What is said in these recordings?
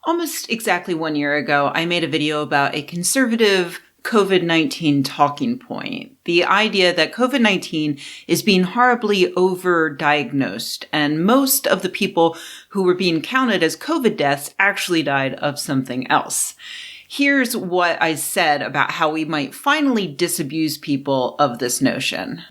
Almost exactly 1 year ago, I made a video about a conservative COVID-19 talking point. The idea that COVID-19 is being horribly overdiagnosed, and most of the people who were being counted as COVID deaths actually died of something else. Here's what I said about how we might finally disabuse people of this notion.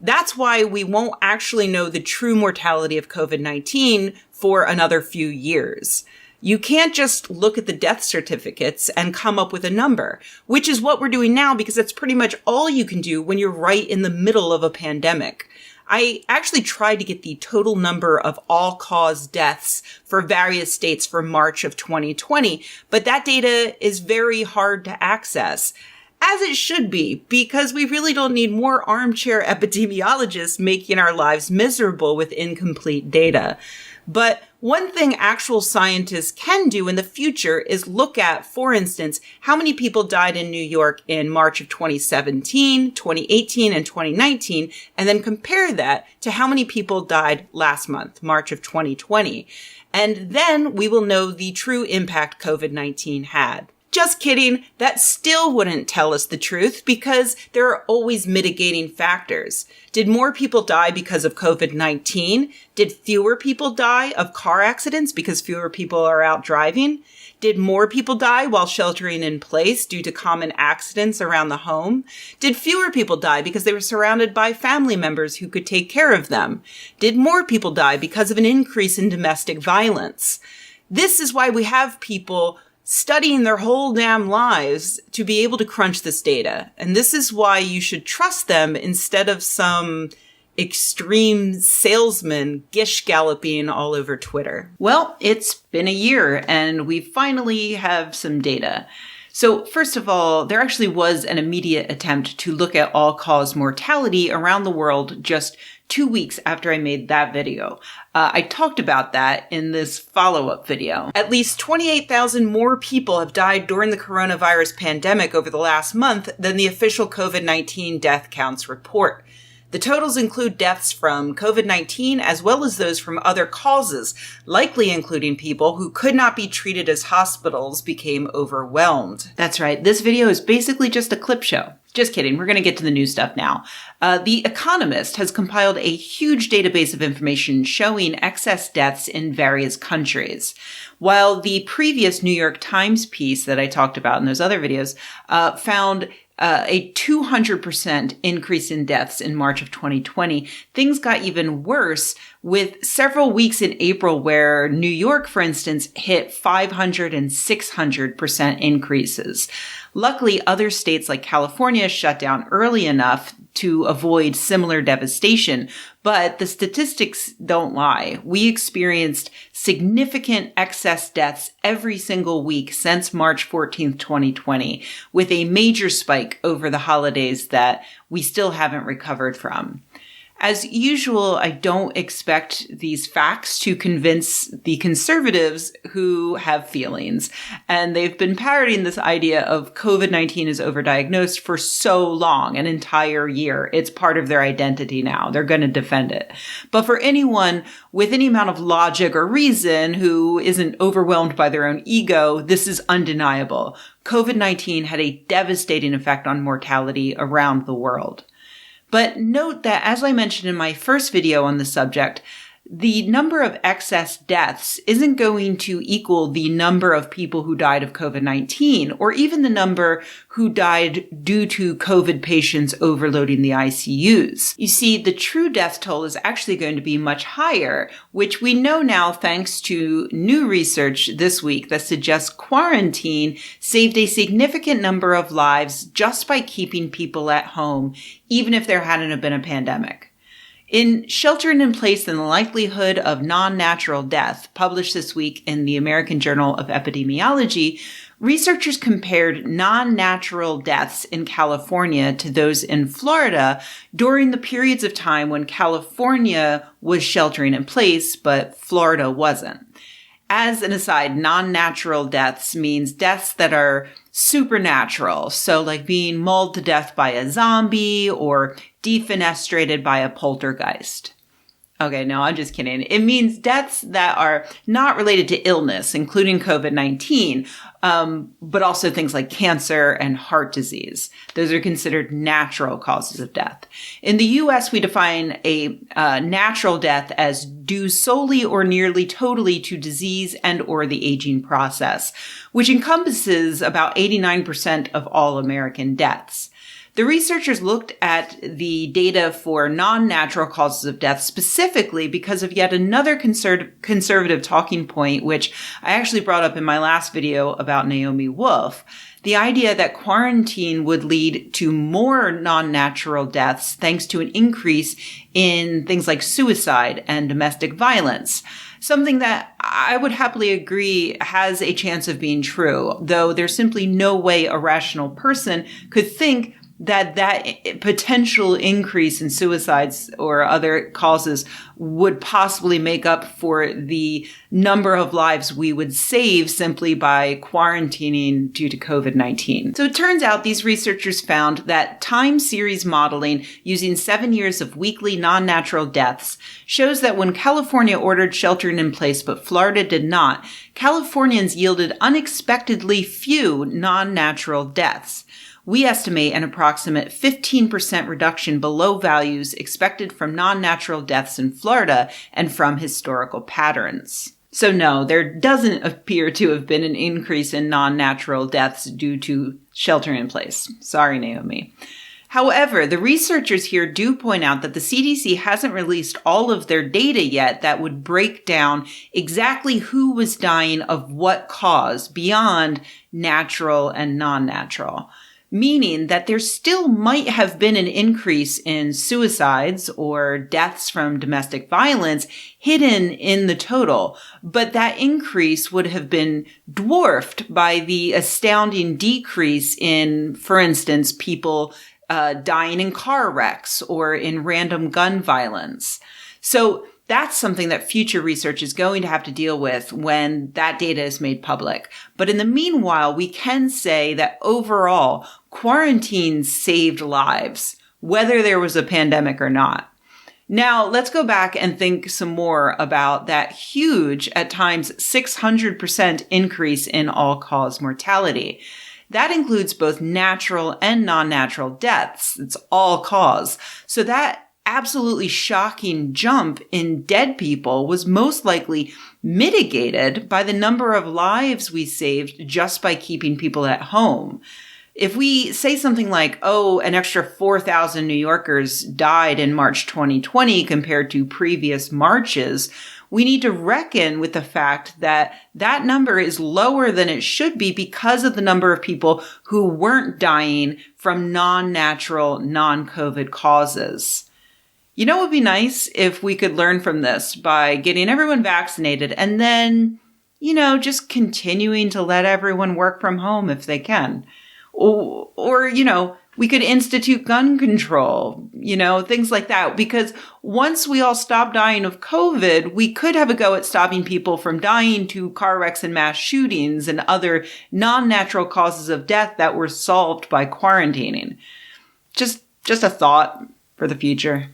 That's why we won't actually know the true mortality of COVID-19 for another few years. You can't just look at the death certificates and come up with a number, which is what we're doing now because that's pretty much all you can do when you're right in the middle of a pandemic. I actually tried to get the total number of all-cause deaths for various states for March of 2020, but that data is very hard to access. As it should be, because we really don't need more armchair epidemiologists making our lives miserable with incomplete data. But one thing actual scientists can do in the future is look at, for instance, how many people died in New York in March of 2017, 2018, and 2019, and then compare that to how many people died last month, March of 2020. And then we will know the true impact COVID-19 had. Just kidding. That still wouldn't tell us the truth because there are always mitigating factors. Did more people die because of COVID-19? Did fewer people die of car accidents because fewer people are out driving? Did more people die while sheltering in place due to common accidents around the home? Did fewer people die because they were surrounded by family members who could take care of them? Did more people die because of an increase in domestic violence? This is why we have people studying their whole damn lives to be able to crunch this data. And this is why you should trust them instead of some extreme salesman gish galloping all over Twitter. Well, it's been a year and we finally have some data. So first of all, there actually was an immediate attempt to look at all-cause mortality around the world just 2 weeks after I made that video. I talked about that in this follow-up video. At least 28,000 more people have died during the coronavirus pandemic over the last month than the official COVID-19 death counts report. The totals include deaths from COVID-19 as well as those from other causes, likely including people who could not be treated as hospitals became overwhelmed. That's right. This video is basically just a clip show. Just kidding. We're going to get to the new stuff now. The Economist has compiled a huge database of information showing excess deaths in various countries. While the previous New York Times piece that I talked about in those other videos found a 200% increase in deaths in March of 2020. Things got even worse with several weeks in April where New York, for instance, hit 500 and 600% increases. Luckily, other states like California shut down early enough to avoid similar devastation, but the statistics don't lie. We experienced significant excess deaths every single week since March 14th, 2020, with a major spike over the holidays that we still haven't recovered from. As usual, I don't expect these facts to convince the conservatives who have feelings. And they've been parroting this idea of COVID-19 is overdiagnosed for so long, an entire year. It's part of their identity now. They're going to defend it. But for anyone with any amount of logic or reason who isn't overwhelmed by their own ego, this is undeniable. COVID-19 had a devastating effect on mortality around the world. But note that, as I mentioned in my first video on the subject, the number of excess deaths isn't going to equal the number of people who died of COVID-19, or even the number who died due to COVID patients overloading the ICUs. You see, the true death toll is actually going to be much higher, which we know now thanks to new research this week that suggests quarantine saved a significant number of lives just by keeping people at home, even if there hadn't been a pandemic. In Sheltering in Place and the Likelihood of Non-Natural Death, published this week in the American Journal of Epidemiology, researchers compared non-natural deaths in California to those in Florida during the periods of time when California was sheltering in place, but Florida wasn't. As an aside, non-natural deaths means deaths that are supernatural. So like being mauled to death by a zombie or defenestrated by a poltergeist. Okay, no, I'm just kidding. It means deaths that are not related to illness, including COVID-19, but also things like cancer and heart disease. Those are considered natural causes of death. In the U.S., we define a natural death as due solely or nearly totally to disease and or the aging process, which encompasses about 89% of all American deaths. The researchers looked at the data for non-natural causes of death specifically because of yet another conservative talking point, which I actually brought up in my last video about Naomi Wolf. The idea that quarantine would lead to more non-natural deaths thanks to an increase in things like suicide and domestic violence. Something that I would happily agree has a chance of being true, though there's simply no way a rational person could think that potential increase in suicides or other causes would possibly make up for the number of lives we would save simply by quarantining due to COVID-19. So it turns out these researchers found that time series modeling using 7 years of weekly non-natural deaths shows that when California ordered sheltering in place but Florida did not, Californians yielded unexpectedly few non-natural deaths. We estimate an approximate 15% reduction below values expected from non-natural deaths in Florida and from historical patterns. So no, there doesn't appear to have been an increase in non-natural deaths due to sheltering in place. Sorry, Naomi. However, the researchers here do point out that the CDC hasn't released all of their data yet that would break down exactly who was dying of what cause beyond natural and non-natural. Meaning that there still might have been an increase in suicides or deaths from domestic violence hidden in the total, but that increase would have been dwarfed by the astounding decrease in, for instance, people dying in car wrecks or in random gun violence. So that's something that future research is going to have to deal with when that data is made public. But in the meanwhile, we can say that overall, quarantine saved lives, whether there was a pandemic or not. Now, let's go back and think some more about that huge, at times 600% increase in all-cause mortality. That includes both natural and non-natural deaths. It's all-cause. So that absolutely shocking jump in dead people was most likely mitigated by the number of lives we saved just by keeping people at home. If we say something like, oh, an extra 4,000 New Yorkers died in March 2020 compared to previous Marches, we need to reckon with the fact that that number is lower than it should be because of the number of people who weren't dying from non-natural, non-COVID causes. You know what would be nice if we could learn from this by getting everyone vaccinated and then, just continuing to let everyone work from home if they can. Or we could institute gun control, things like that. Because once we all stop dying of COVID, we could have a go at stopping people from dying to car wrecks and mass shootings and other non-natural causes of death that were solved by quarantining. Just a thought for the future.